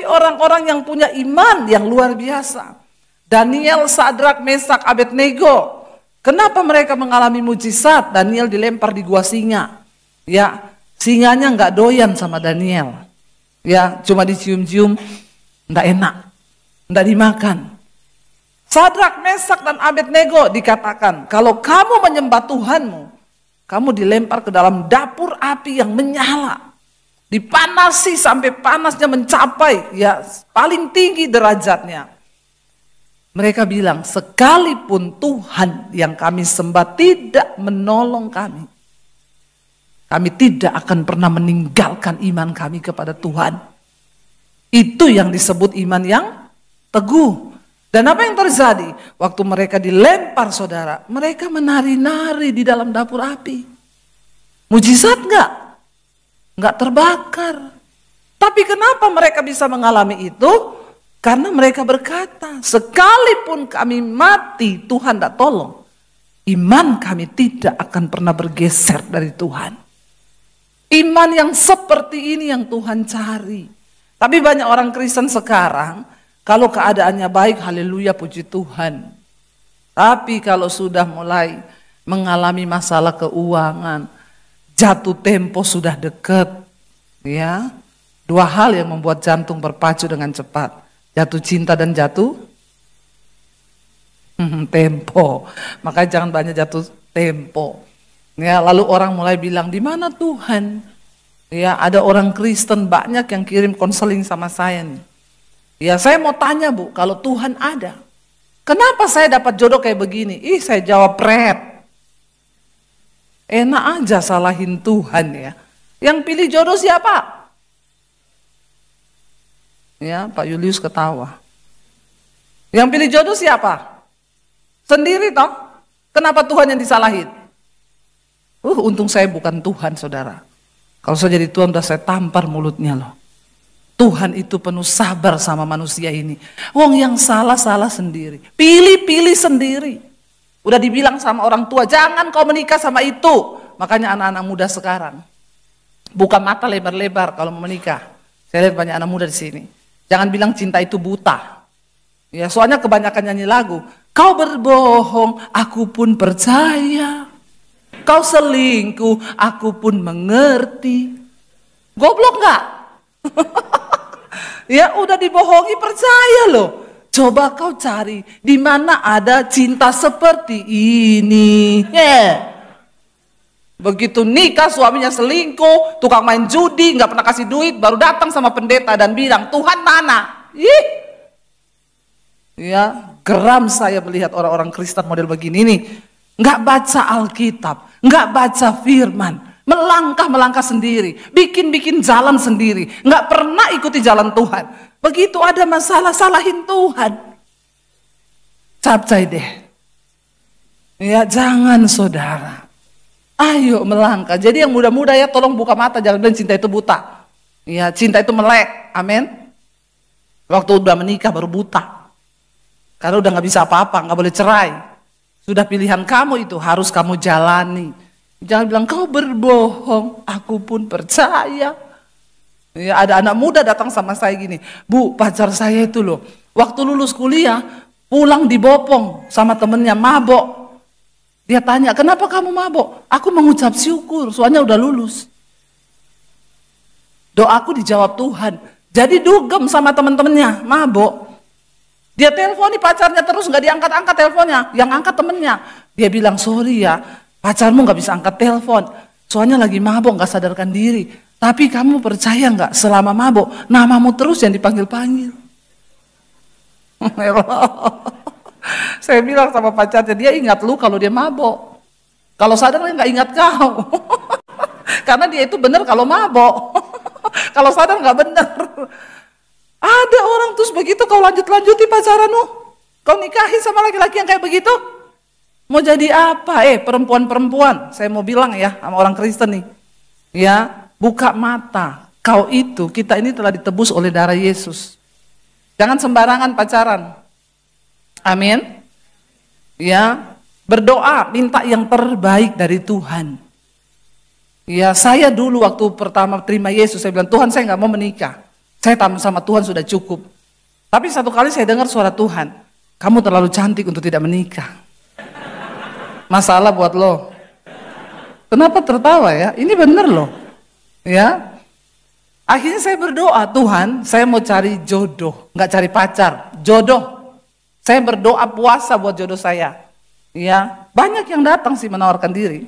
orang-orang yang punya iman yang luar biasa. Daniel, Sadrak, Mesak, Abednego. Kenapa mereka mengalami mujizat? Daniel dilempar di gua singa. Ya, singanya nggak doyan sama Daniel. Ya, cuma dicium-cium, nggak enak, nggak dimakan. Sadrak, Mesak, dan Abednego dikatakan, kalau kamu menyembah Tuhanmu, kamu dilempar ke dalam dapur api yang menyala. Dipanasi sampai panasnya mencapai ya paling tinggi derajatnya. Mereka bilang, sekalipun Tuhan yang kami sembah tidak menolong kami, kami tidak akan pernah meninggalkan iman kami kepada Tuhan. Itu yang disebut iman yang teguh. Dan apa yang terjadi? Waktu mereka dilempar, saudara, mereka menari-nari di dalam dapur api. Mujizat enggak? Enggak terbakar. Tapi kenapa mereka bisa mengalami itu? Karena mereka berkata, sekalipun kami mati, Tuhan tidak tolong. Iman kami tidak akan pernah bergeser dari Tuhan. Iman yang seperti ini yang Tuhan cari. Tapi banyak orang Kristen sekarang, kalau keadaannya baik, haleluya, puji Tuhan. Tapi kalau sudah mulai mengalami masalah keuangan, jatuh tempo sudah dekat, ya, dua hal yang membuat jantung berpacu dengan cepat. Jatuh cinta dan jatuh tempo. Makanya jangan banyak jatuh tempo. Ya, lalu orang mulai bilang, di mana Tuhan? Ya, ada orang Kristen banyak yang kirim konseling sama saya nih. Ya, saya mau tanya Bu, kalau Tuhan ada, kenapa saya dapat jodoh kayak begini? Saya jawab pret. Enak aja salahin Tuhan ya. Yang pilih jodoh siapa? Ya, Pak Julius ketawa. Yang pilih jodoh siapa? Sendiri toh. Kenapa Tuhan yang disalahin? Untung saya bukan Tuhan, saudara. Kalau saya jadi Tuhan, udah saya tampar mulutnya loh. Tuhan itu penuh sabar sama manusia ini. Wong yang salah sendiri. Pilih sendiri. Udah dibilang sama orang tua, jangan kau menikah sama itu. Makanya anak-anak muda sekarang buka mata lebar-lebar kalau mau menikah. Saya lihat banyak anak muda di sini. Jangan bilang cinta itu buta. Ya, soalnya kebanyakan nyanyi lagu. Kau berbohong, aku pun percaya. Kau selingkuh, aku pun mengerti. Goblok nggak? Ya udah dibohongi, percaya loh. Coba kau cari di mana ada cinta seperti ini. Begitu nikah suaminya selingkuh, tukang main judi, nggak pernah kasih duit, baru datang sama pendeta dan bilang, Tuhan mana? Ya, geram saya melihat orang-orang Kristen model begini nih, nggak baca Alkitab, nggak baca Firman, melangkah sendiri, bikin jalan sendiri, nggak pernah ikuti jalan Tuhan. Begitu ada masalah, salahin Tuhan. Capcay deh. Ya, jangan saudara. Ayo melangkah. Jadi yang muda-muda ya tolong buka mata, jangan bilang cinta itu buta. Ya, cinta itu melek. Amin. Waktu udah menikah baru buta. Karena udah nggak bisa apa-apa, nggak boleh cerai. Sudah pilihan kamu itu harus kamu jalani. Jangan bilang kau berbohong, aku pun percaya. Ya, ada anak muda datang sama saya gini, Bu, pacar saya itu loh, waktu lulus kuliah pulang dibopong sama temennya mabok. Dia tanya, kenapa kamu mabok? Aku mengucap syukur, soalnya udah lulus. Doaku dijawab Tuhan. Jadi dugem sama temen-temennya, mabok. Dia teleponi pacarnya terus, gak diangkat-angkat teleponnya. Yang angkat temennya. Dia bilang, sorry ya, pacarmu gak bisa angkat telepon. Soalnya lagi mabok, gak sadarkan diri. Tapi kamu percaya gak, selama mabok, namamu terus yang dipanggil-panggil. Saya bilang sama pacarnya, dia ingat lu kalau dia mabok. Kalau sadar dia nggak ingat kau. Karena dia itu benar kalau mabok. Kalau sadar nggak benar. Ada orang terus begitu, kau lanjuti pacaran lu. Kau nikahi sama laki-laki yang kayak begitu. Mau jadi apa? Perempuan-perempuan, saya mau bilang ya sama orang Kristen nih. Ya, buka mata. Kau itu, kita ini telah ditebus oleh darah Yesus. Jangan sembarangan pacaran. Amin. Ya, berdoa, minta yang terbaik dari Tuhan. Ya, saya dulu waktu pertama terima Yesus, saya bilang, Tuhan saya nggak mau menikah. Saya tamu sama Tuhan sudah cukup. Tapi satu kali saya dengar suara Tuhan, kamu terlalu cantik untuk tidak menikah. Masalah buat lo. Kenapa tertawa ya? Ini bener loh. Ya. Akhirnya saya berdoa, Tuhan, saya mau cari jodoh, nggak cari pacar, jodoh. Saya berdoa puasa buat jodoh saya. Ya, banyak yang datang sih menawarkan diri.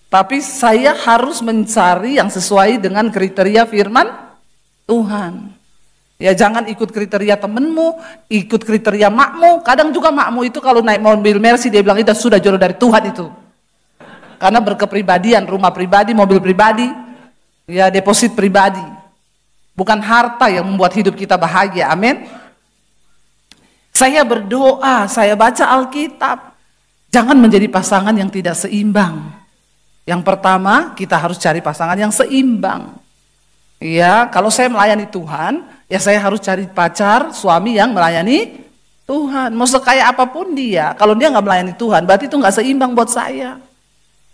Tapi saya harus mencari yang sesuai dengan kriteria firman Tuhan. Ya, jangan ikut kriteria temenmu, ikut kriteria makmu. Kadang juga makmu itu kalau naik mobil Mercy dia bilang itu sudah jodoh dari Tuhan itu. Karena berkepribadian, rumah pribadi, mobil pribadi. Ya, deposit pribadi. Bukan harta yang membuat hidup kita bahagia. Amin. Saya berdoa, saya baca Alkitab. Jangan menjadi pasangan yang tidak seimbang. Yang pertama, kita harus cari pasangan yang seimbang. Ya, kalau saya melayani Tuhan, ya saya harus cari pacar, suami yang melayani Tuhan. Mau sekaya apapun dia, kalau dia nggak melayani Tuhan, berarti itu nggak seimbang buat saya.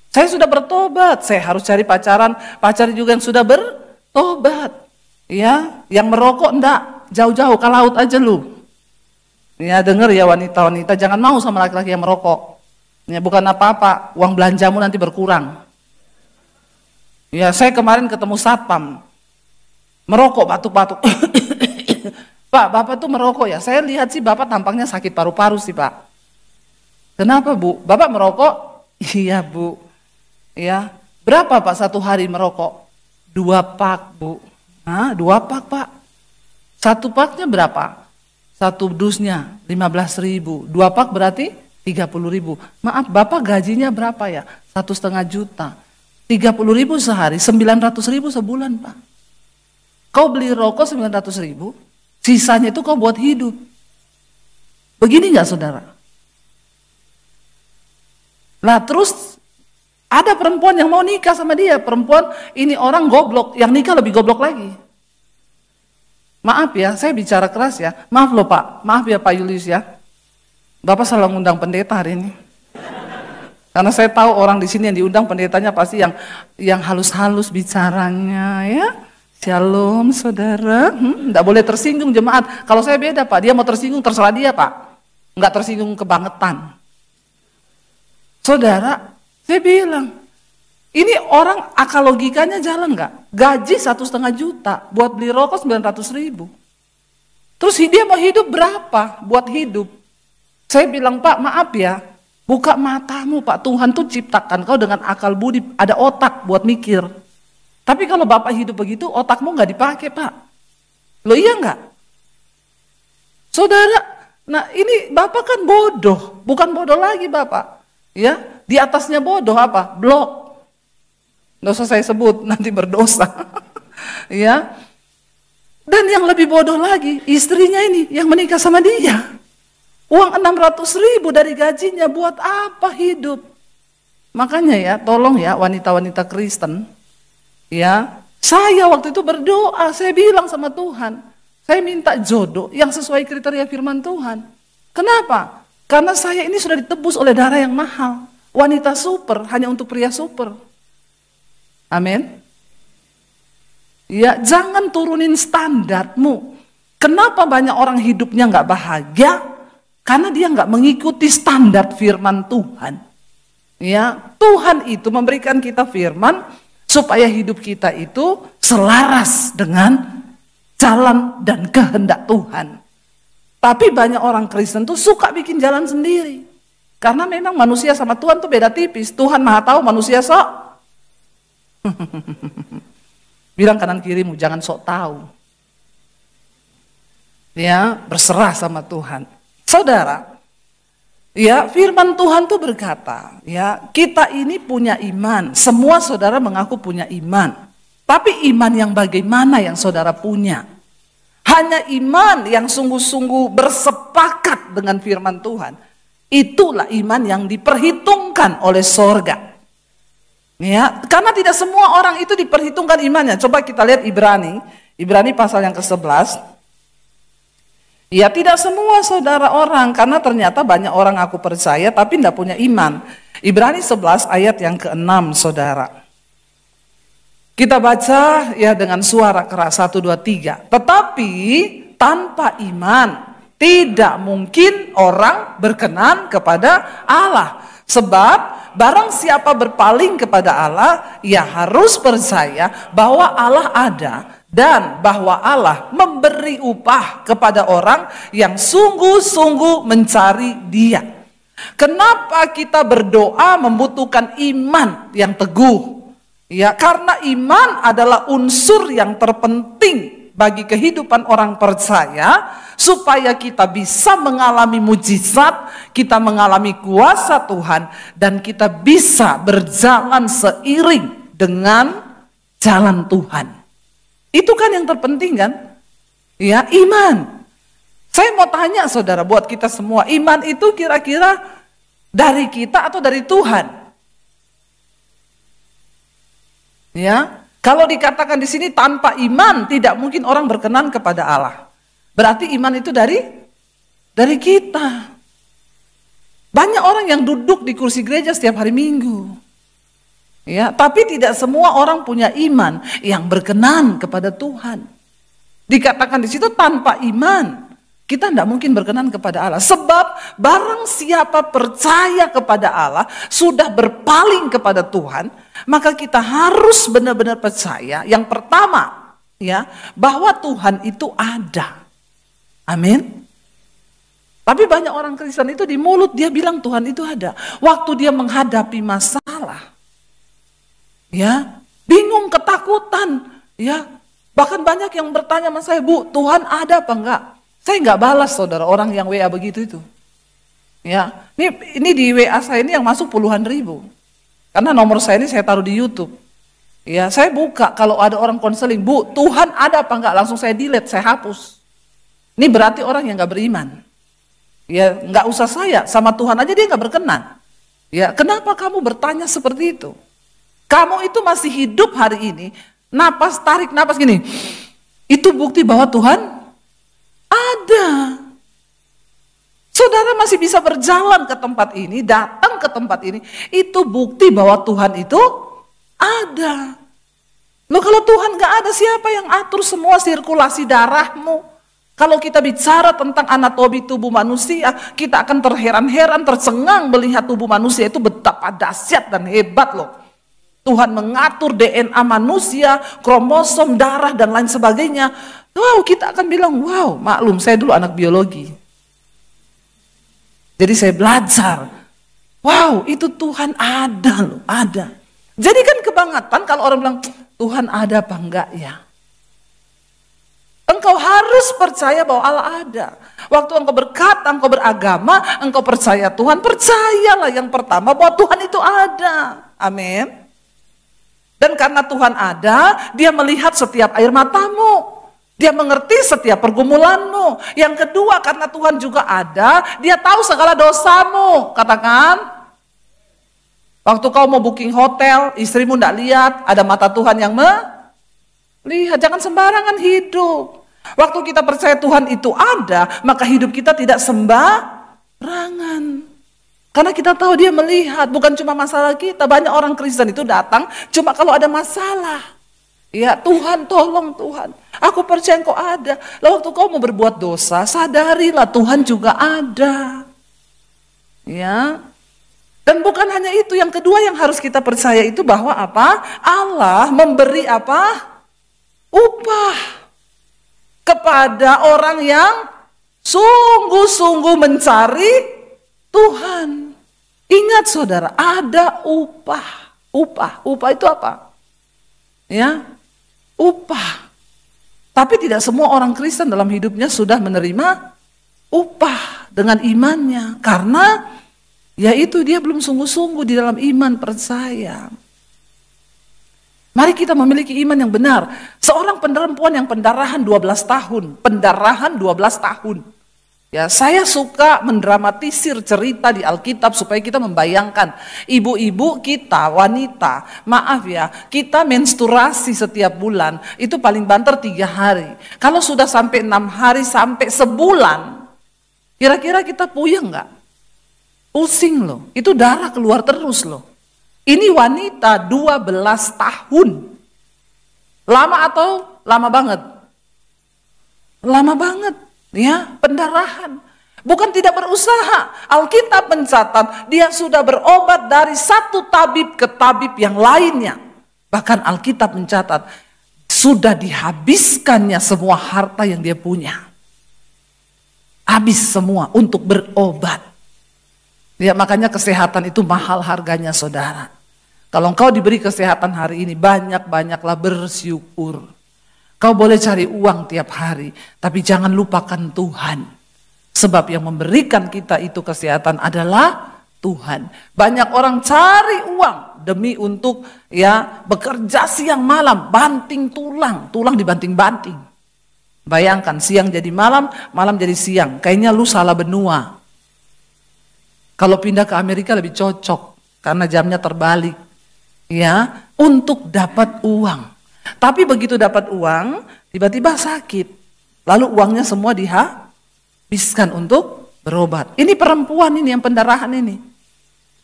Saya sudah bertobat, saya harus cari pacar juga yang sudah bertobat. Ya, yang merokok enggak, jauh-jauh ke laut aja lu. Ya, dengar ya wanita-wanita, jangan mau sama laki-laki yang merokok. Ya, bukan apa-apa, uang belanjamu nanti berkurang. Ya, saya kemarin ketemu satpam, merokok batuk-batuk. Pak, Bapak tuh merokok ya? Saya lihat sih Bapak tampaknya sakit paru-paru sih Pak. Kenapa Bu? Bapak merokok? Iya Bu. Ya, berapa Pak satu hari merokok? 2 pak Bu. Nah, 2 pak Pak. 1 paknya berapa? 1 dusnya 15.000. 2 pak berarti 30.000. Maaf Bapak gajinya berapa ya? 1,5 juta. 30.000 sehari, 900.000 sebulan Pak. Kau beli rokok 900.000, sisanya itu kau buat hidup. Begini nggak saudara? Nah terus ada perempuan yang mau nikah sama dia, perempuan ini orang goblok, yang nikah lebih goblok lagi. Maaf ya, saya bicara keras ya. Maaf loh Pak, maaf ya Pak Julius ya. Bapak salah ngundang pendeta hari ini. Karena saya tahu orang di sini yang diundang pendetanya pasti yang halus-halus bicaranya ya. Shalom saudara, enggak boleh tersinggung jemaat. Kalau saya beda Pak, dia mau tersinggung terserah dia Pak. Enggak tersinggung kebangetan. Saudara, saya bilang, ini orang akal logikanya jalan nggak? Gaji 1,5 juta, buat beli rokok 900.000. Terus dia mau hidup berapa buat hidup? Saya bilang, Pak maaf ya, buka matamu Pak, Tuhan tuh ciptakan kau dengan akal budi, ada otak buat mikir. Tapi kalau Bapak hidup begitu, otakmu nggak dipakai Pak. Loh iya nggak? Saudara, nah ini Bapak kan bodoh, bukan bodoh lagi Bapak. Ya, di atasnya bodoh apa? Blok. Nggak usah saya sebut, nanti berdosa. Ya. Dan yang lebih bodoh lagi, istrinya ini yang menikah sama dia. Uang 600.000 dari gajinya buat apa hidup? Makanya ya, tolong ya wanita-wanita Kristen. Ya, saya waktu itu berdoa, saya bilang sama Tuhan, saya minta jodoh yang sesuai kriteria firman Tuhan. Kenapa? Karena saya ini sudah ditebus oleh darah yang mahal. Wanita super hanya untuk pria super. Amin. Ya, jangan turunin standarmu. Kenapa banyak orang hidupnya nggak bahagia? Karena dia nggak mengikuti standar firman Tuhan. Ya, Tuhan itu memberikan kita firman supaya hidup kita itu selaras dengan jalan dan kehendak Tuhan. Tapi banyak orang Kristen tuh suka bikin jalan sendiri. Karena memang manusia sama Tuhan tuh beda tipis. Tuhan maha tahu, manusia sok. Bilang kanan kirimu, jangan sok tahu. Ya, berserah sama Tuhan. Saudara, ya firman Tuhan tuh berkata, ya kita ini punya iman. Semua saudara mengaku punya iman. Tapi iman yang bagaimana yang saudara punya? Hanya iman yang sungguh-sungguh bersepakat dengan firman Tuhan. Itulah iman yang diperhitungkan oleh sorga. Ya, karena tidak semua orang itu diperhitungkan imannya. Coba kita lihat Ibrani pasal yang ke-11. Ya, tidak semua saudara orang, karena ternyata banyak orang aku percaya tapi tidak punya iman. Ibrani 11 ayat yang ke-6 saudara. Kita baca ya dengan suara keras 1, 2, 3. Tetapi tanpa iman tidak mungkin orang berkenan kepada Allah. Sebab barang siapa berpaling kepada Allah, ia harus percaya bahwa Allah ada dan bahwa Allah memberi upah kepada orang yang sungguh-sungguh mencari Dia. Kenapa kita berdoa membutuhkan iman yang teguh? Ya, karena iman adalah unsur yang terpenting bagi kehidupan orang percaya, supaya kita bisa mengalami mujizat, kita mengalami kuasa Tuhan, dan kita bisa berjalan seiring dengan jalan Tuhan. Itu kan yang terpenting kan? Ya, iman. Saya mau tanya saudara, buat kita semua, iman itu kira-kira dari kita atau dari Tuhan? Ya, kalau dikatakan di sini tanpa iman tidak mungkin orang berkenan kepada Allah. Berarti iman itu dari kita. Banyak orang yang duduk di kursi gereja setiap hari Minggu. Ya, tapi tidak semua orang punya iman yang berkenan kepada Tuhan. Dikatakan di situ tanpa iman kita tidak mungkin berkenan kepada Allah. Sebab barang siapa percaya kepada Allah, sudah berpaling kepada Tuhan, maka kita harus benar-benar percaya. Yang pertama, ya, bahwa Tuhan itu ada. Amin. Tapi banyak orang Kristen itu di mulut dia bilang Tuhan itu ada. Waktu dia menghadapi masalah, ya, bingung, ketakutan, ya. Bahkan banyak yang bertanya sama saya, Bu, Tuhan ada apa enggak? Saya enggak balas saudara orang yang WA begitu itu. Ya, ini di WA saya ini yang masuk puluhan ribu. Karena nomor saya ini saya taruh di YouTube. Ya, saya buka kalau ada orang konseling, Bu, Tuhan ada apa enggak? Langsung saya delete, saya hapus. Ini berarti orang yang enggak beriman. Ya, enggak usah saya, sama Tuhan aja dia enggak berkenan. Ya, kenapa kamu bertanya seperti itu? Kamu itu masih hidup hari ini, napas, tarik napas gini. Itu bukti bahwa Tuhan ada. Saudara masih bisa berjalan ke tempat ini, datang ke tempat ini, itu bukti bahwa Tuhan itu ada. Loh, kalau Tuhan gak ada, siapa yang atur semua sirkulasi darahmu? Kalau kita bicara tentang anatomi tubuh manusia, kita akan terheran-heran, tercengang melihat tubuh manusia itu betapa dahsyat dan hebat loh. Tuhan mengatur DNA manusia, kromosom, darah, dan lain sebagainya. Wow, kita akan bilang, wow, maklum saya dulu anak biologi. Jadi saya belajar, wow, itu Tuhan ada loh, ada. Jadi kan kebangetan kalau orang bilang, Tuhan ada apa enggak ya? Engkau harus percaya bahwa Allah ada. Waktu engkau berkata, engkau beragama, engkau percaya Tuhan, percayalah yang pertama bahwa Tuhan itu ada. Amin. Dan karena Tuhan ada, Dia melihat setiap air matamu. Dia mengerti setiap pergumulanmu. Yang kedua, karena Tuhan juga ada, Dia tahu segala dosamu. Katakan, waktu kau mau booking hotel, istrimu tidak lihat, ada mata Tuhan yang melihat. Jangan sembarangan hidup. Waktu kita percaya Tuhan itu ada, maka hidup kita tidak sembarangan. Karena kita tahu Dia melihat, bukan cuma masalah kita. Banyak orang Kristen itu datang cuma kalau ada masalah. Ya, Tuhan, tolong Tuhan, aku percaya Engkau ada. Lalu waktu kau mau berbuat dosa, sadarilah Tuhan juga ada. Ya. Dan bukan hanya itu, yang kedua yang harus kita percaya itu bahwa apa? Allah memberi apa? Upah kepada orang yang sungguh-sungguh mencari Tuhan. Ingat saudara, ada upah. Upah itu apa? Ya, upah. Tapi tidak semua orang Kristen dalam hidupnya sudah menerima upah dengan imannya. Karena yaitu dia belum sungguh-sungguh di dalam iman percaya. Mari kita memiliki iman yang benar. Seorang perempuan yang pendarahan 12 tahun. Pendarahan 12 tahun. Ya, saya suka mendramatisir cerita di Alkitab supaya kita membayangkan. Ibu-ibu kita, wanita, maaf ya, kita menstruasi setiap bulan, itu paling banter 3 hari. Kalau sudah sampai 6 hari, sampai sebulan, kira-kira kita puyeng nggak? Pusing loh, itu darah keluar terus loh. Ini wanita 12 tahun. Lama atau lama banget? Lama banget, ya, pendarahan. Bukan tidak berusaha. Alkitab mencatat dia sudah berobat dari satu tabib ke tabib yang lainnya. Bahkan Alkitab mencatat sudah dihabiskannya semua harta yang dia punya. Habis semua untuk berobat. Ya, makanya kesehatan itu mahal harganya, saudara. Kalau engkau diberi kesehatan hari ini, banyak-banyaklah bersyukur. Kau boleh cari uang tiap hari, tapi jangan lupakan Tuhan. Sebab yang memberikan kita itu kesehatan adalah Tuhan. Banyak orang cari uang demi untuk ya bekerja siang malam, banting tulang, tulang dibanting-banting. Bayangkan siang jadi malam, malam jadi siang. Kayaknya lu salah benua. Kalau pindah ke Amerika lebih cocok karena jamnya terbalik. Ya, untuk dapat uang. Tapi begitu dapat uang, tiba-tiba sakit. Lalu uangnya semua dihabiskan untuk berobat. Ini perempuan ini yang pendarahan ini.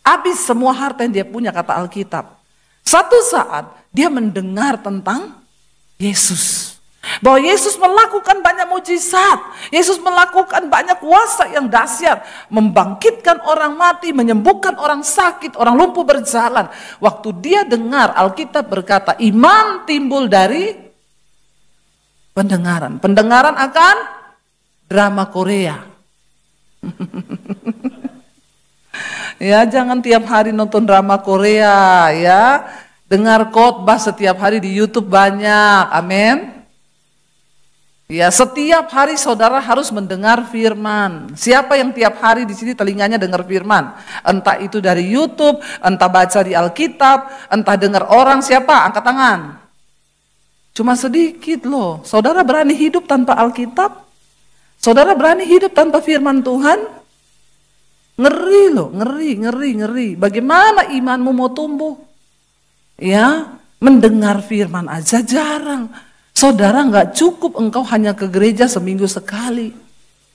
Habis semua harta yang dia punya, kata Alkitab. Satu saat dia mendengar tentang Yesus. Bahwa Yesus melakukan banyak mujizat. Yesus melakukan banyak kuasa yang dahsyat. Membangkitkan orang mati, menyembuhkan orang sakit, orang lumpuh berjalan. Waktu dia dengar, Alkitab berkata, iman timbul dari pendengaran. Pendengaran akan drama Korea. Ya, jangan tiap hari nonton drama Korea, ya. Dengar khotbah setiap hari di YouTube banyak. Amin. Ya, setiap hari saudara harus mendengar firman. Siapa yang tiap hari di sini telinganya dengar firman? Entah itu dari YouTube, entah baca di Alkitab, entah dengar orang, siapa? Angkat tangan. Cuma sedikit loh. Saudara berani hidup tanpa Alkitab? Saudara berani hidup tanpa firman Tuhan? Ngeri loh, ngeri. Bagaimana imanmu mau tumbuh? Ya, mendengar firman aja jarang. Saudara, nggak cukup engkau hanya ke gereja seminggu sekali.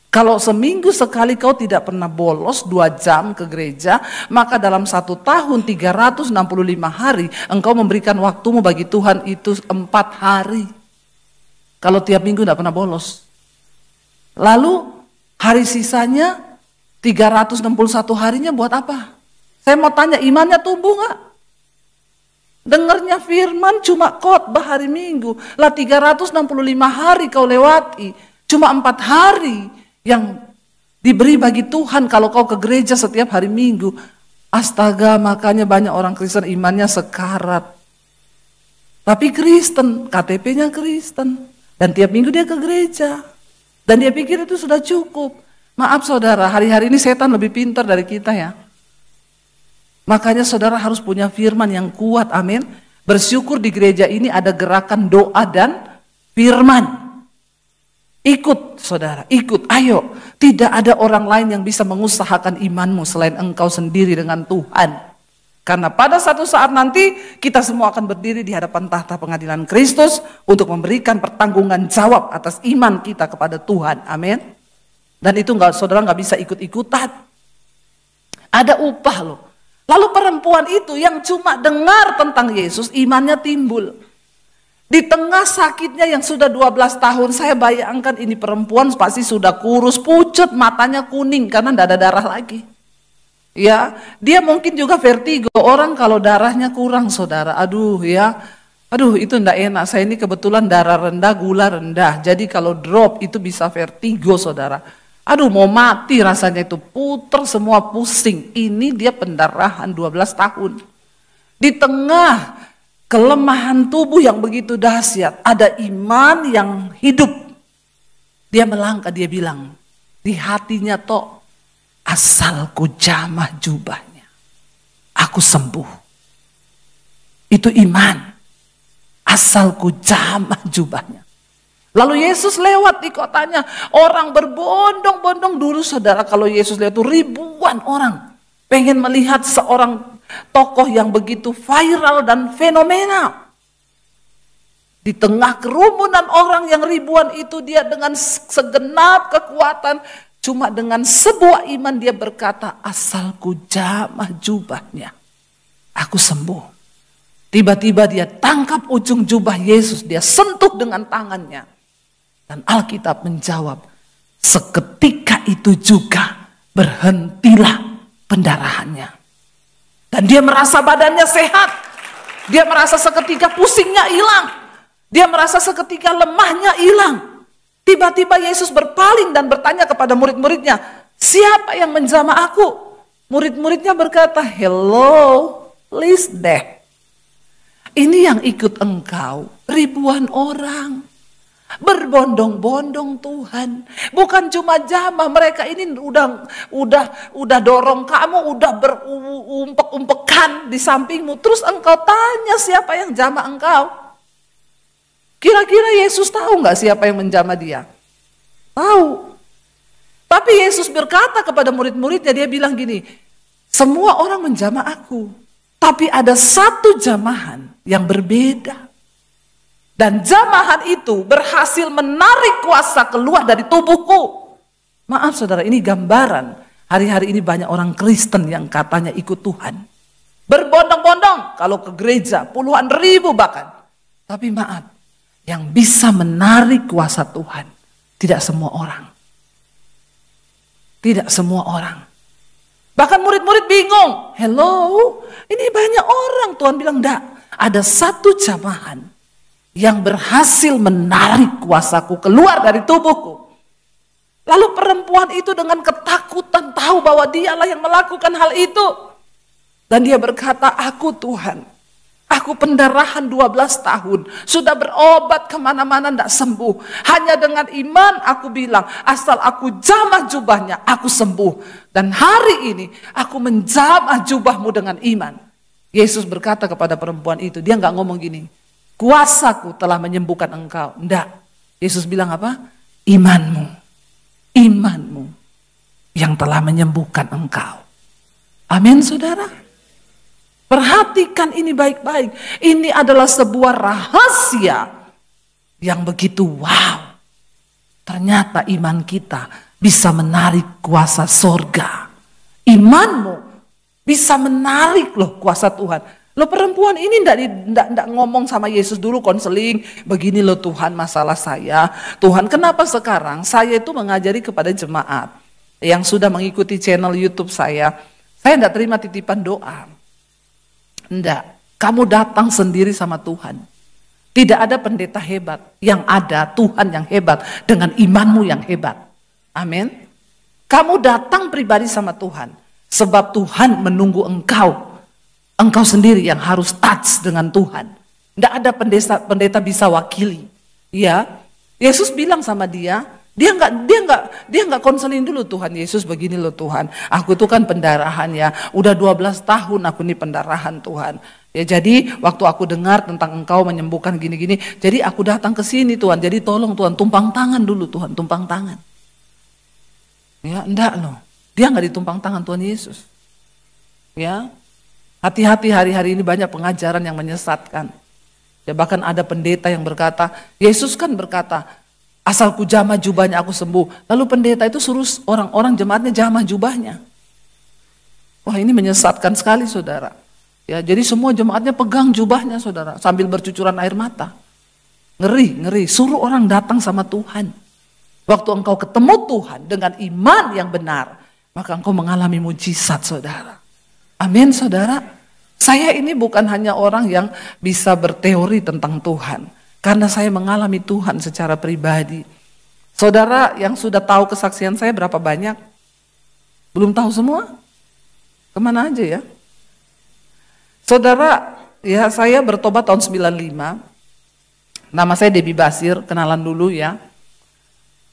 Kalau seminggu sekali kau tidak pernah bolos 2 jam ke gereja, maka dalam 1 tahun 365 hari engkau memberikan waktumu bagi Tuhan itu 4 hari. Kalau tiap minggu tidak pernah bolos. Lalu hari sisanya 361 harinya buat apa? Saya mau tanya, imannya tumbuh nggak? Dengarnya firman cuma khotbah hari Minggu. Lah 365 hari kau lewati. Cuma 4 hari yang diberi bagi Tuhan kalau kau ke gereja setiap hari Minggu. Astaga, makanya banyak orang Kristen imannya sekarat. Tapi Kristen, KTP-nya Kristen. Dan tiap minggu dia ke gereja. Dan dia pikir itu sudah cukup. Maaf saudara, hari-hari ini setan lebih pintar dari kita ya. Makanya saudara harus punya firman yang kuat, amin. Bersyukur di gereja ini ada gerakan doa dan firman. Ikut saudara, ikut, ayo. Tidak ada orang lain yang bisa mengusahakan imanmu selain engkau sendiri dengan Tuhan. Karena pada satu saat nanti kita semua akan berdiri di hadapan tahta pengadilan Kristus untuk memberikan pertanggungan jawab atas iman kita kepada Tuhan, amin. Dan itu saudara nggak bisa ikut-ikutan. Ada upah loh. Lalu perempuan itu yang cuma dengar tentang Yesus, imannya timbul. Di tengah sakitnya yang sudah 12 tahun, saya bayangkan ini perempuan pasti sudah kurus, pucat, matanya kuning karena tidak ada darah lagi. Ya, dia mungkin juga vertigo. Orang kalau darahnya kurang saudara, aduh itu enggak enak. Saya ini kebetulan darah rendah, gula rendah. Jadi kalau drop itu bisa vertigo saudara. Aduh mau mati rasanya itu, puter semua, pusing. Ini dia pendarahan 12 tahun. Di tengah kelemahan tubuh yang begitu dahsyat, ada iman yang hidup. Dia melangkah, dia bilang, di hatinya toh, asal ku jamah jubahnya, aku sembuh. Itu iman. Asal ku jamah jubahnya. Lalu Yesus lewat di kotanya, orang berbondong-bondong dulu saudara. Kalau Yesus lihat itu ribuan orang pengen melihat seorang tokoh yang begitu viral dan fenomenal. Di tengah kerumunan orang yang ribuan itu, dia dengan segenap kekuatan, cuma dengan sebuah iman dia berkata, asal ku jamah jubahnya, aku sembuh. Tiba-tiba dia tangkap ujung jubah Yesus, dia sentuh dengan tangannya. Dan Alkitab menjawab, seketika itu juga berhentilah pendarahannya. Dan dia merasa badannya sehat. Dia merasa seketika pusingnya hilang. Dia merasa seketika lemahnya hilang. Tiba-tiba Yesus berpaling dan bertanya kepada murid-muridnya, siapa yang menjamah aku? Murid-muridnya berkata, hello, list deh. Ini yang ikut engkau, ribuan orang. Berbondong-bondong Tuhan. Bukan cuma jamah, mereka ini udah dorong kamu, udah berumpek-umpekan di sampingmu. Terus engkau tanya siapa yang jamah engkau? Kira-kira Yesus tahu nggak siapa yang menjamah dia? Tahu. Tapi Yesus berkata kepada murid-muridnya, dia bilang gini, semua orang menjamah aku. Tapi ada satu jamahan yang berbeda. Dan jamahan itu berhasil menarik kuasa keluar dari tubuhku. Maaf saudara, ini gambaran. Hari-hari ini banyak orang Kristen yang katanya ikut Tuhan. Berbondong-bondong kalau ke gereja, puluhan ribu bahkan. Tapi maaf, yang bisa menarik kuasa Tuhan, tidak semua orang. Tidak semua orang. Bahkan murid-murid bingung. Hello, ini banyak orang. Tuhan bilang, enggak. Ada satu jamahan yang berhasil menarik kuasaku keluar dari tubuhku. Lalu perempuan itu dengan ketakutan tahu bahwa dialah yang melakukan hal itu. Dan dia berkata, aku Tuhan. Aku pendarahan 12 tahun. Sudah berobat kemana-mana tidak sembuh. Hanya dengan iman aku bilang, asal aku jamah jubahnya, aku sembuh. Dan hari ini aku menjamah jubahmu dengan iman. Yesus berkata kepada perempuan itu, dia nggak ngomong gini, kuasaku telah menyembuhkan engkau. Enggak. Yesus bilang apa? Imanmu. Imanmu yang telah menyembuhkan engkau. Amin saudara. Perhatikan ini baik-baik. Ini adalah sebuah rahasia yang begitu wow. Ternyata iman kita bisa menarik kuasa sorga. Imanmu bisa menarik loh kuasa Tuhan. Lo perempuan ini enggak ngomong sama Yesus dulu konseling. Begini loh Tuhan masalah saya. Tuhan kenapa sekarang saya itu mengajari kepada jemaat yang sudah mengikuti channel YouTube saya. Saya enggak terima titipan doa. Enggak, kamu datang sendiri sama Tuhan. Tidak ada pendeta hebat, yang ada Tuhan yang hebat dengan imanmu yang hebat. Amin. Kamu datang pribadi sama Tuhan, sebab Tuhan menunggu engkau. Engkau sendiri yang harus touch dengan Tuhan. Tidak ada pendeta bisa wakili. Ya, Yesus bilang sama dia nggak konseling dulu Tuhan Yesus begini loh Tuhan. Aku tuh kan pendarahan ya. Udah 12 tahun aku nih pendarahan Tuhan. Ya jadi waktu aku dengar tentang engkau menyembuhkan gini-gini. Jadi aku datang ke sini Tuhan. Jadi tolong Tuhan tumpang tangan dulu Tuhan. Tumpang tangan. Ya enggak loh. Dia nggak ditumpang tangan Tuhan Yesus. Ya. Hati-hati hari-hari ini banyak pengajaran yang menyesatkan. Ya bahkan ada pendeta yang berkata. Yesus kan berkata. Asal ku jamah jubahnya aku sembuh. Lalu pendeta itu suruh orang-orang jemaatnya jamah jubahnya. Wah ini menyesatkan sekali saudara. Ya jadi semua jemaatnya pegang jubahnya saudara. Sambil bercucuran air mata. Ngeri. Suruh orang datang sama Tuhan. Waktu engkau ketemu Tuhan dengan iman yang benar. Maka engkau mengalami mujizat saudara. Amin saudara. Saya ini bukan hanya orang yang bisa berteori tentang Tuhan. Karena saya mengalami Tuhan secara pribadi. Saudara yang sudah tahu kesaksian saya berapa banyak? Belum tahu semua? Kemana aja ya? Saudara, ya saya bertobat tahun 95. Nama saya Debbie Basir, kenalan dulu ya.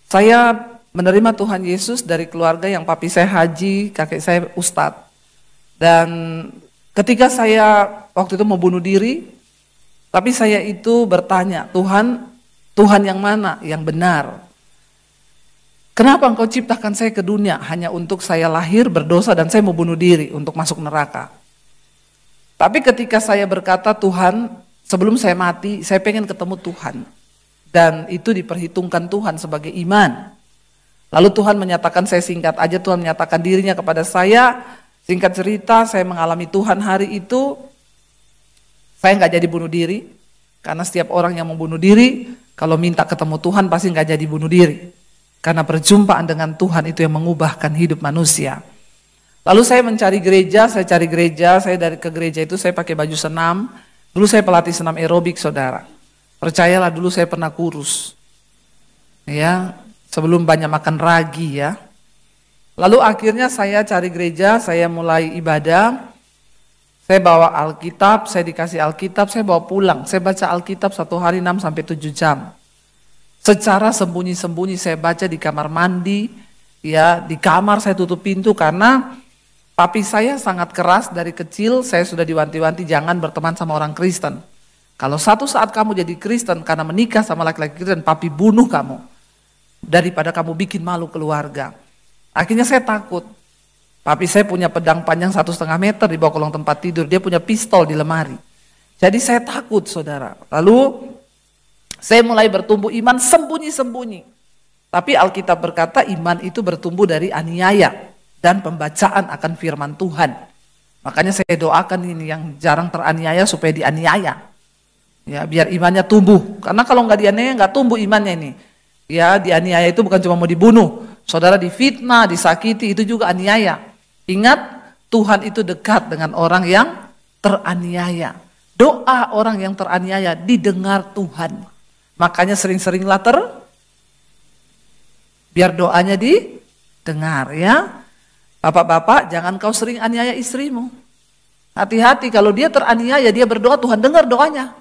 Saya menerima Tuhan Yesus dari keluarga yang papi saya haji, kakek saya ustadz. Dan ketika saya waktu itu mau bunuh diri, tapi saya itu bertanya, Tuhan yang mana? Yang benar. Kenapa engkau ciptakan saya ke dunia? Hanya untuk saya lahir berdosa dan saya mau bunuh diri untuk masuk neraka. Tapi ketika saya berkata, Tuhan, sebelum saya mati, saya pengen ketemu Tuhan. Dan itu diperhitungkan Tuhan sebagai iman. Lalu Tuhan menyatakan, saya singkat aja, Tuhan menyatakan dirinya kepada saya. Singkat cerita, saya mengalami Tuhan hari itu. Saya nggak jadi bunuh diri, karena setiap orang yang mau bunuh diri, kalau minta ketemu Tuhan pasti nggak jadi bunuh diri. Karena perjumpaan dengan Tuhan itu yang mengubahkan hidup manusia. Lalu saya mencari gereja, saya dari ke gereja itu saya pakai baju senam. Dulu saya pelatih senam aerobik, saudara. Percayalah, dulu saya pernah kurus. Ya, sebelum banyak makan ragi ya. Lalu akhirnya saya cari gereja, saya mulai ibadah. Saya bawa Alkitab, saya dikasih Alkitab, saya bawa pulang. Saya baca Alkitab 1 hari 6 sampai 7 jam. Secara sembunyi-sembunyi saya baca di kamar mandi, ya di kamar saya tutup pintu karena papi saya sangat keras dari kecil. Saya sudah diwanti-wanti jangan berteman sama orang Kristen. Kalau satu saat kamu jadi Kristen karena menikah sama laki-laki Kristen, papi bunuh kamu daripada kamu bikin malu keluarga. Akhirnya saya takut. Papi saya punya pedang panjang 1,5 meter di bawah kolong tempat tidur. Dia punya pistol di lemari. Jadi saya takut, saudara. Lalu saya mulai bertumbuh iman sembunyi-sembunyi. Tapi Alkitab berkata iman itu bertumbuh dari aniaya dan pembacaan akan firman Tuhan. Makanya saya doakan ini yang jarang teraniaya supaya dianiaya. Ya, biar imannya tumbuh. Karena kalau nggak dianiaya nggak tumbuh imannya ini. Ya, dianiaya itu bukan cuma mau dibunuh. Saudara difitnah, disakiti, itu juga aniaya. Ingat, Tuhan itu dekat dengan orang yang teraniaya. Doa orang yang teraniaya didengar Tuhan. Makanya sering-seringlah biar doanya didengar ya. Bapak-bapak, jangan kau sering aniaya istrimu. Hati-hati, kalau dia teraniaya, dia berdoa, Tuhan dengar doanya.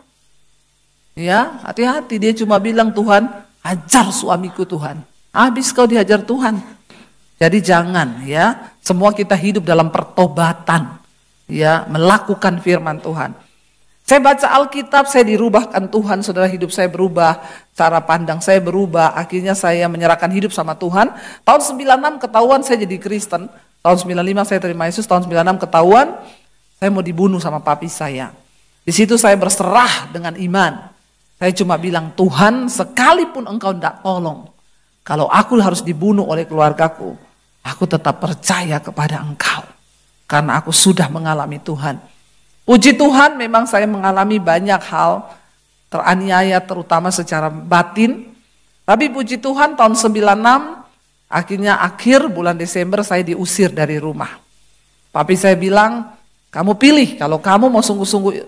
Ya, hati-hati, dia cuma bilang, Tuhan, ajar suamiku Tuhan. Habis kau dihajar Tuhan. Jadi jangan ya, semua kita hidup dalam pertobatan. Ya, melakukan firman Tuhan. Saya baca Alkitab, saya dirubahkan Tuhan, saudara, hidup saya berubah, cara pandang saya berubah, akhirnya saya menyerahkan hidup sama Tuhan. Tahun 96 ketahuan saya jadi Kristen, tahun 95 saya terima Yesus, tahun 96 ketahuan saya mau dibunuh sama papi saya. Di situ saya berserah dengan iman. Saya cuma bilang, Tuhan, sekalipun engkau tidak tolong, kalau aku harus dibunuh oleh keluargaku, aku tetap percaya kepada engkau. Karena aku sudah mengalami Tuhan. Puji Tuhan, memang saya mengalami banyak hal teraniaya, terutama secara batin. Tapi puji Tuhan, tahun 96, akhirnya akhir bulan Desember saya diusir dari rumah. Papi saya bilang, kamu pilih, kalau kamu mau sungguh-sungguh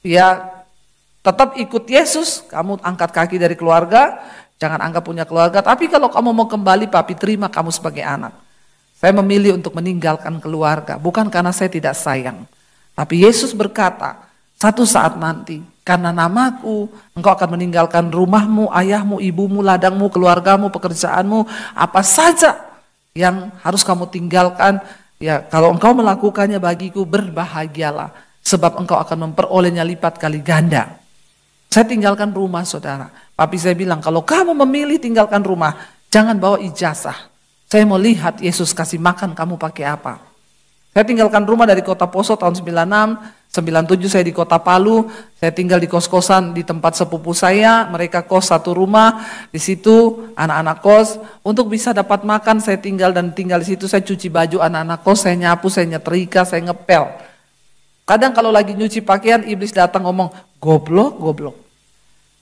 ya tetap ikut Yesus, kamu angkat kaki dari keluarga, jangan anggap punya keluarga. Tapi kalau kamu mau kembali, papi terima kamu sebagai anak. Saya memilih untuk meninggalkan keluarga, bukan karena saya tidak sayang. Tapi Yesus berkata, satu saat nanti, karena namaku, engkau akan meninggalkan rumahmu, ayahmu, ibumu, ladangmu, keluargamu, pekerjaanmu, apa saja yang harus kamu tinggalkan. Ya, kalau engkau melakukannya bagiku, berbahagialah, sebab engkau akan memperolehnya lipat kali ganda. Saya tinggalkan rumah, saudara. Papi saya bilang, kalau kamu memilih tinggalkan rumah, jangan bawa ijazah. Saya mau lihat Yesus kasih makan kamu pakai apa. Saya tinggalkan rumah dari kota Poso tahun 96, 97 saya di kota Palu. Saya tinggal di kos-kosan di tempat sepupu saya. Mereka kos satu rumah. Di situ anak-anak kos. Untuk bisa dapat makan saya tinggal di situ. Saya cuci baju anak-anak kos. Saya nyapu, saya nyetrika, saya ngepel. Kadang kalau lagi nyuci pakaian, iblis datang ngomong, goblok.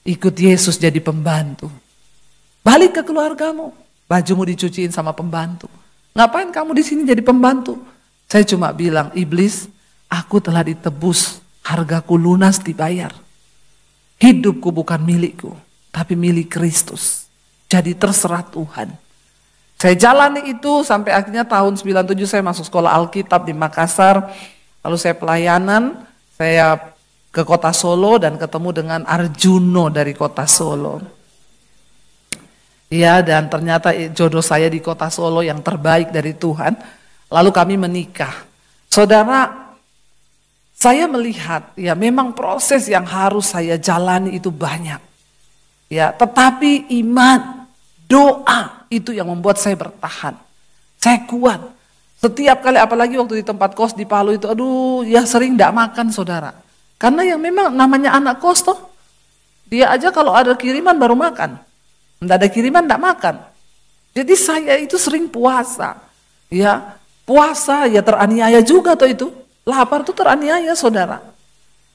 Ikut Yesus jadi pembantu. Balik ke keluargamu. Bajumu dicuciin sama pembantu. Ngapain kamu di sini jadi pembantu? Saya cuma bilang, iblis, aku telah ditebus, hargaku lunas dibayar. Hidupku bukan milikku, tapi milik Kristus. Jadi terserah Tuhan. Saya jalani itu sampai akhirnya tahun 97 saya masuk sekolah Alkitab di Makassar. Lalu saya pelayanan, saya ke kota Solo dan ketemu dengan Arjuno dari kota Solo. Ya, dan ternyata jodoh saya di kota Solo yang terbaik dari Tuhan. Lalu kami menikah. Saudara, saya melihat ya memang proses yang harus saya jalani itu banyak. Ya, tetapi iman, doa itu yang membuat saya bertahan. Saya kuat. Setiap kali, apalagi waktu di tempat kos di Palu itu, aduh ya sering tidak makan, saudara. Karena yang memang namanya anak kos toh, dia aja kalau ada kiriman baru makan. Tidak ada kiriman tidak makan. Jadi saya itu sering puasa. Ya, puasa ya teraniaya juga toh itu. Lapar tuh teraniaya, saudara.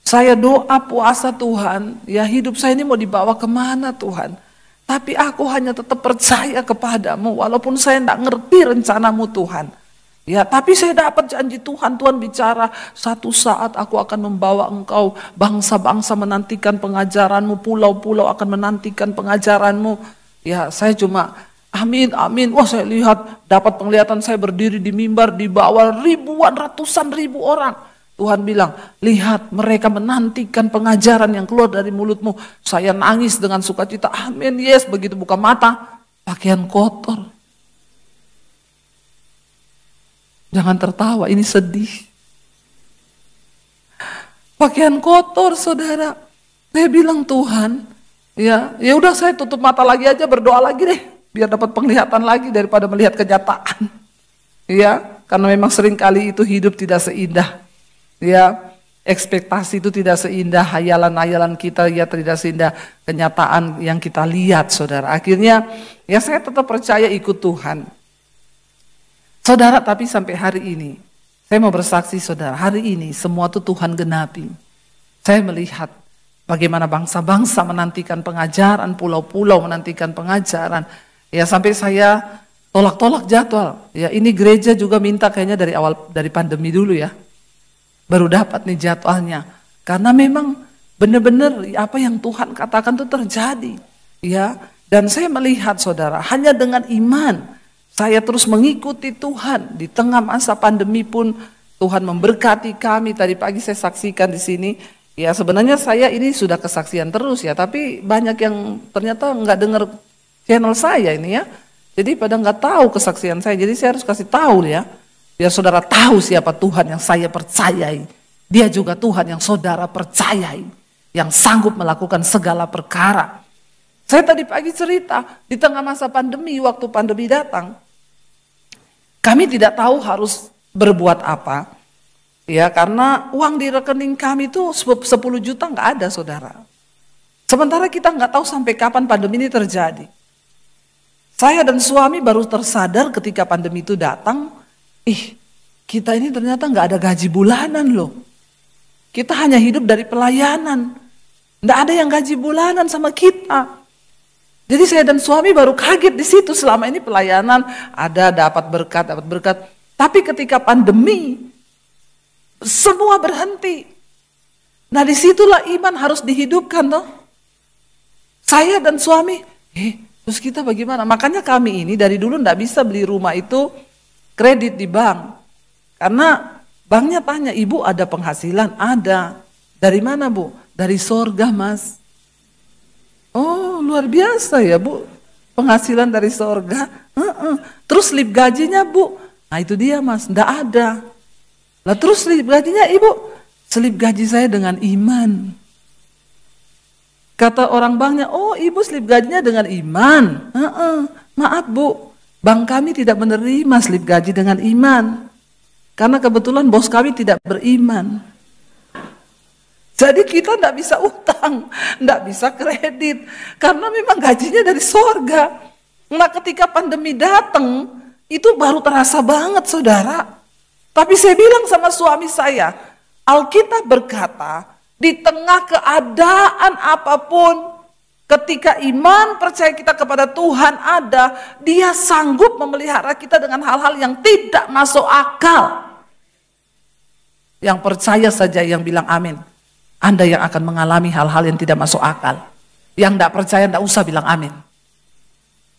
Saya doa puasa Tuhan, ya hidup saya ini mau dibawa kemana Tuhan. Tapi aku hanya tetap percaya kepadamu, walaupun saya tidak ngerti rencanamu Tuhan. Ya, tapi saya dapat janji Tuhan, Tuhan bicara, satu saat aku akan membawa engkau, bangsa-bangsa menantikan pengajaranmu, pulau-pulau akan menantikan pengajaranmu. Ya, saya cuma amin, amin. Wah, saya lihat, dapat penglihatan saya berdiri di mimbar, di bawah ribuan, ratusan ribu orang. Tuhan bilang, lihat mereka menantikan pengajaran yang keluar dari mulutmu. Saya nangis dengan sukacita, amin, yes. Begitu buka mata, pakaian kotor. Jangan tertawa, ini sedih. Pakaian kotor, saudara. Saya bilang, Tuhan, ya udah saya tutup mata lagi aja, berdoa lagi deh, biar dapat penglihatan lagi daripada melihat kenyataan. Ya, karena memang sering kali itu hidup tidak seindah. Ya, ekspektasi itu tidak seindah hayalan-hayalan kita, ya tidak seindah kenyataan yang kita lihat, saudara. Akhirnya, ya saya tetap percaya ikut Tuhan. Saudara, tapi sampai hari ini, saya mau bersaksi saudara, hari ini semua itu Tuhan genapi. Saya melihat bagaimana bangsa-bangsa menantikan pengajaran, pulau-pulau menantikan pengajaran. Ya sampai saya tolak-tolak jadwal. Ya ini gereja juga minta kayaknya dari pandemi dulu ya. Baru dapat nih jadwalnya. Karena memang benar-benar apa yang Tuhan katakan itu terjadi. Ya, dan saya melihat saudara, hanya dengan iman saya terus mengikuti Tuhan. Di tengah masa pandemi pun Tuhan memberkati kami. Tadi pagi saya saksikan di sini. Ya sebenarnya saya ini sudah kesaksian terus ya. Tapi banyak yang ternyata nggak dengar channel saya ini ya. Jadi pada nggak tahu kesaksian saya. Jadi saya harus kasih tahu ya. Biar saudara tahu siapa Tuhan yang saya percayai. Dia juga Tuhan yang saudara percayai. Yang sanggup melakukan segala perkara. Saya tadi pagi cerita, di tengah masa pandemi, waktu pandemi datang. Kami tidak tahu harus berbuat apa. Ya, karena uang di rekening kami itu 10 juta nggak ada saudara. Sementara kita nggak tahu sampai kapan pandemi ini terjadi. Saya dan suami baru tersadar ketika pandemi itu datang. Kita ini ternyata nggak ada gaji bulanan loh. Kita hanya hidup dari pelayanan. Nggak ada yang gaji bulanan sama kita. Jadi saya dan suami baru kaget di situ. Selama ini pelayanan ada dapat berkat. Tapi ketika pandemi semua berhenti. Nah disitulah iman harus dihidupkan loh. Saya dan suami, terus kita bagaimana? Makanya kami ini dari dulu nggak bisa beli rumah itu kredit di bank. Karena banknya tanya, ibu ada penghasilan? Ada. Dari mana bu? Dari sorga mas. Oh luar biasa ya bu. Penghasilan dari sorga. Terus slip gajinya bu? Nah itu dia mas, enggak ada. Lah terus slip gajinya ibu? Slip gaji saya dengan iman. Kata orang banknya, oh ibu slip gajinya dengan iman. Maaf bu. Bank kami tidak menerima slip gaji dengan iman. Karena kebetulan bos kami tidak beriman. Jadi kita tidak bisa utang, tidak bisa kredit. Karena memang gajinya dari sorga. Nah ketika pandemi datang, itu baru terasa banget saudara. Tapi saya bilang sama suami saya, Alkitab berkata, di tengah keadaan apapun, ketika iman percaya kita kepada Tuhan ada, Dia sanggup memelihara kita dengan hal-hal yang tidak masuk akal. Yang percaya saja yang bilang amin. Anda yang akan mengalami hal-hal yang tidak masuk akal. Yang tidak percaya tidak usah bilang amin.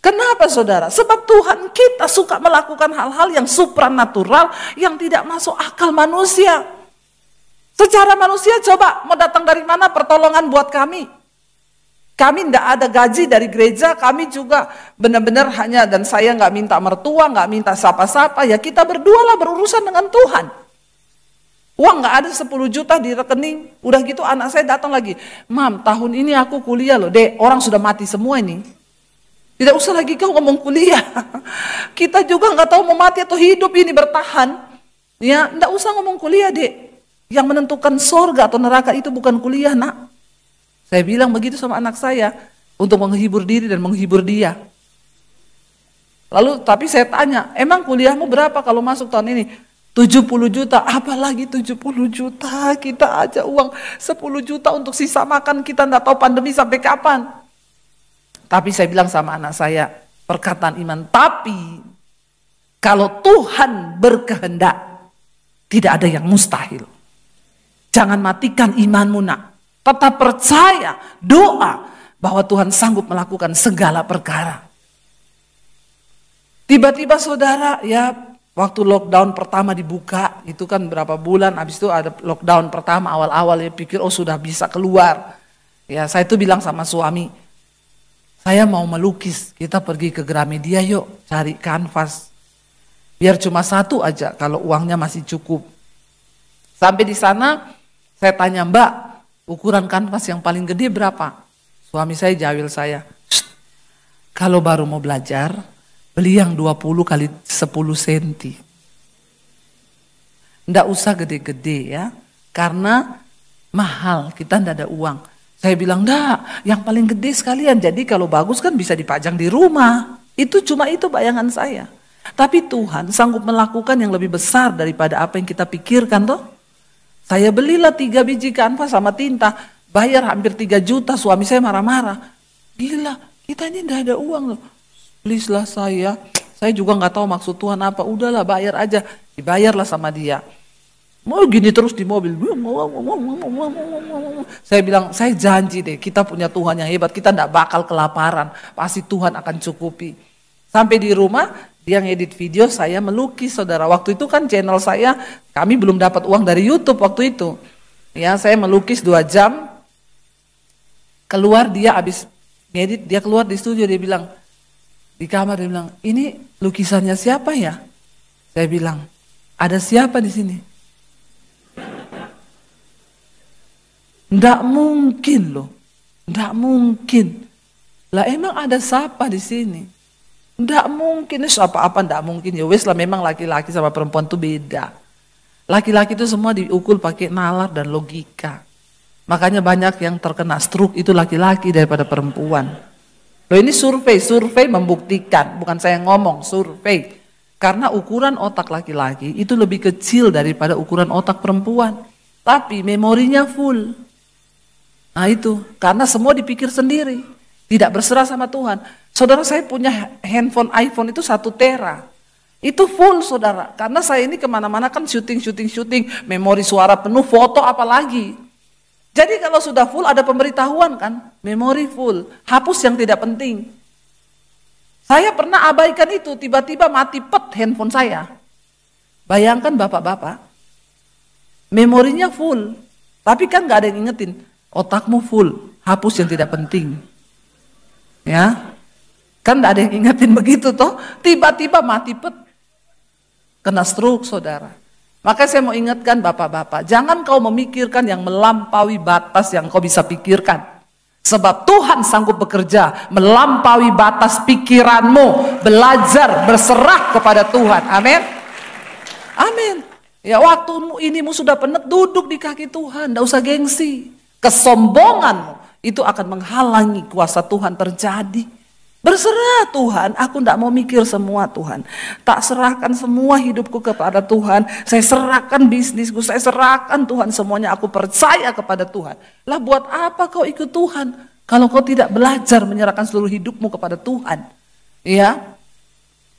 Kenapa saudara? Sebab Tuhan kita suka melakukan hal-hal yang supranatural, yang tidak masuk akal manusia. Secara manusia coba mau datang dari mana pertolongan buat kami? Kami tidak ada gaji dari gereja, kami juga benar-benar hanya, dan saya nggak minta mertua, nggak minta siapa-siapa, ya kita berdua lah berurusan dengan Tuhan. Uang nggak ada 10 juta di rekening, udah gitu anak saya datang lagi, Mam tahun ini aku kuliah loh, Dek orang sudah mati semua ini. Tidak usah lagi kau ngomong kuliah, kita juga nggak tahu mau mati atau hidup ini bertahan. Ya, nggak usah ngomong kuliah Dek, yang menentukan surga atau neraka itu bukan kuliah nak. Saya bilang begitu sama anak saya, untuk menghibur diri dan menghibur dia. Lalu tapi saya tanya, emang kuliahmu berapa kalau masuk tahun ini? 70 juta, apalagi 70 juta, kita aja uang 10 juta untuk sisa makan, kita enggak tahu pandemi sampai kapan. Tapi saya bilang sama anak saya, perkataan iman, tapi kalau Tuhan berkehendak, tidak ada yang mustahil. Jangan matikan imanmu nak, tetap percaya, doa bahwa Tuhan sanggup melakukan segala perkara. Tiba-tiba saudara, ya waktu lockdown pertama dibuka, itu kan berapa bulan, habis itu ada lockdown pertama awal-awal ya pikir oh sudah bisa keluar. Ya saya itu bilang sama suami, saya mau melukis, kita pergi ke Gramedia yuk cari kanvas. Biar cuma satu aja kalau uangnya masih cukup. Sampai di sana saya tanya Mbak, ukuran kanvas yang paling gede berapa? Suami saya jawil saya, kalau baru mau belajar, beli yang 20 kali 10 cm. Nggak usah gede-gede ya, karena mahal, kita nggak ada uang. Saya bilang, nggak, yang paling gede sekalian, jadi kalau bagus kan bisa dipajang di rumah. Itu cuma itu bayangan saya. Tapi Tuhan sanggup melakukan yang lebih besar daripada apa yang kita pikirkan toh. Saya belilah 3 biji kanvas sama tinta, bayar hampir 3 juta, suami saya marah-marah. Gila, kita ini nggak ada uang loh. Please lah saya juga nggak tahu maksud Tuhan apa, udahlah bayar aja, dibayarlah sama dia. Mau gini terus di mobil, saya bilang saya janji deh kita punya Tuhan yang hebat, kita nggak bakal kelaparan, pasti Tuhan akan cukupi. Sampai di rumah dia ngedit video, saya melukis saudara. Waktu itu kan channel saya, kami belum dapat uang dari YouTube waktu itu. Ya saya melukis 2 jam, keluar dia habis ngedit, dia keluar di studio dia bilang. Di kamar dia bilang, ini lukisannya siapa ya? Saya bilang, ada siapa di sini? Nggak mungkin loh, nggak mungkin. Lah emang ada siapa di sini? Nggak mungkin, apa-apa nggak mungkin. Ya wes lah, memang laki-laki sama perempuan tuh beda. Laki-laki itu semua diukur pakai nalar dan logika. Makanya banyak yang terkena stroke itu laki-laki daripada perempuan. Loh ini survei membuktikan, bukan saya ngomong, survei. Karena ukuran otak laki-laki itu lebih kecil daripada ukuran otak perempuan. Tapi memorinya full. Nah itu, karena semua dipikir sendiri. Tidak berserah sama Tuhan. Saudara saya punya handphone iPhone itu 1 tera. Itu full saudara. Karena saya ini kemana-mana kan syuting, memori suara penuh, foto apalagi. Jadi kalau sudah full ada pemberitahuan kan, memori full, hapus yang tidak penting. Saya pernah abaikan itu, tiba-tiba mati handphone saya. Bayangkan bapak-bapak, memorinya full, tapi kan gak ada yang ingetin, otakmu full, hapus yang tidak penting. Ya, kan gak ada yang ingetin begitu toh, tiba-tiba mati kena stroke saudara. Maka saya mau ingatkan bapak-bapak, jangan kau memikirkan yang melampaui batas yang kau bisa pikirkan. Sebab Tuhan sanggup bekerja melampaui batas pikiranmu. Belajar berserah kepada Tuhan. Amin. Amin. Ya waktu inimu sudah penuh, duduk di kaki Tuhan, tidak usah gengsi. Kesombonganmu itu akan menghalangi kuasa Tuhan terjadi. Berserah Tuhan, aku tidak mau mikir semua Tuhan. Tak serahkan semua hidupku kepada Tuhan. Saya serahkan bisnisku, saya serahkan Tuhan semuanya. Aku percaya kepada Tuhan. Lah buat apa kau ikut Tuhan? Kalau kau tidak belajar menyerahkan seluruh hidupmu kepada Tuhan. Ya.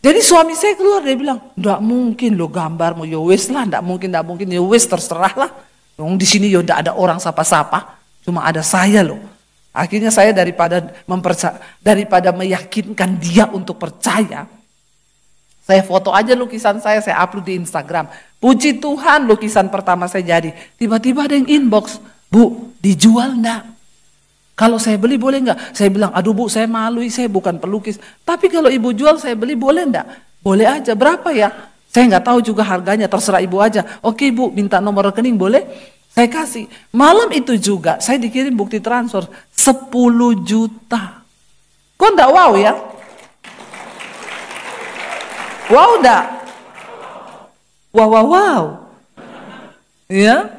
Jadi suami saya keluar, dia bilang, tidak mungkin lo gambarmu, ya wis lah, tidak mungkin, ya wis terserah lah. Di sini ya tidak ada orang sapa-sapa, cuma ada saya loh. Akhirnya saya daripada meyakinkan dia untuk percaya, saya foto aja lukisan saya upload di Instagram. Puji Tuhan lukisan pertama saya jadi. Tiba-tiba ada yang inbox, Bu dijual enggak? Kalau saya beli boleh enggak? Saya bilang, aduh Bu saya malu, saya bukan pelukis. Tapi kalau ibu jual saya beli boleh enggak? Boleh aja, berapa ya? Saya enggak tahu juga harganya, terserah ibu aja. Oke Bu, minta nomor rekening boleh? Saya kasih. Malam itu juga saya dikirim bukti transfer 10 juta. Kok enggak wow ya? Wow enggak? Wow. Ya.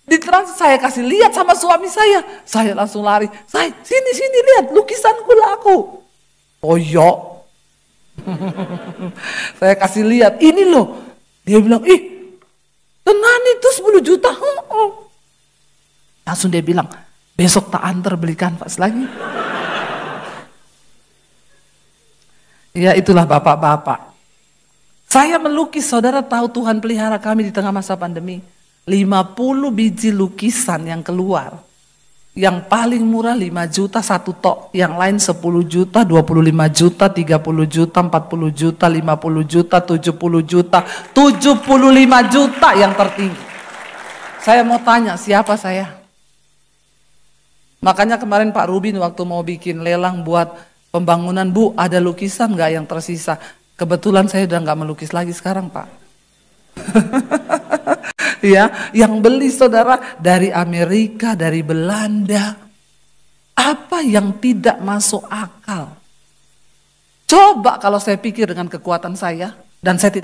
Ditransfer saya kasih lihat sama suami saya. Saya langsung lari. Saya sini lihat lukisanku laku. Oh iya. Saya kasih lihat, ini loh. Dia bilang, ih Tenan itu 10 juta. Langsung dia bilang, besok tak antar beli kanvas lagi. Ya itulah bapak-bapak. Saya melukis, saudara tahu Tuhan pelihara kami di tengah masa pandemi. 50 biji lukisan yang keluar. Yang paling murah 5 juta satu tok. Yang lain 10 juta, 25 juta, 30 juta, 40 juta, 50 juta, 70 juta, 75 juta yang tertinggi. Saya mau tanya, siapa saya? Makanya kemarin Pak Rubin waktu mau bikin lelang buat pembangunan, Bu, ada lukisan nggak yang tersisa? Kebetulan saya udah nggak melukis lagi sekarang, Pak. Ya, yang beli saudara dari Amerika, dari Belanda. Apa yang tidak masuk akal? Coba kalau saya pikir dengan kekuatan saya dan saya tidak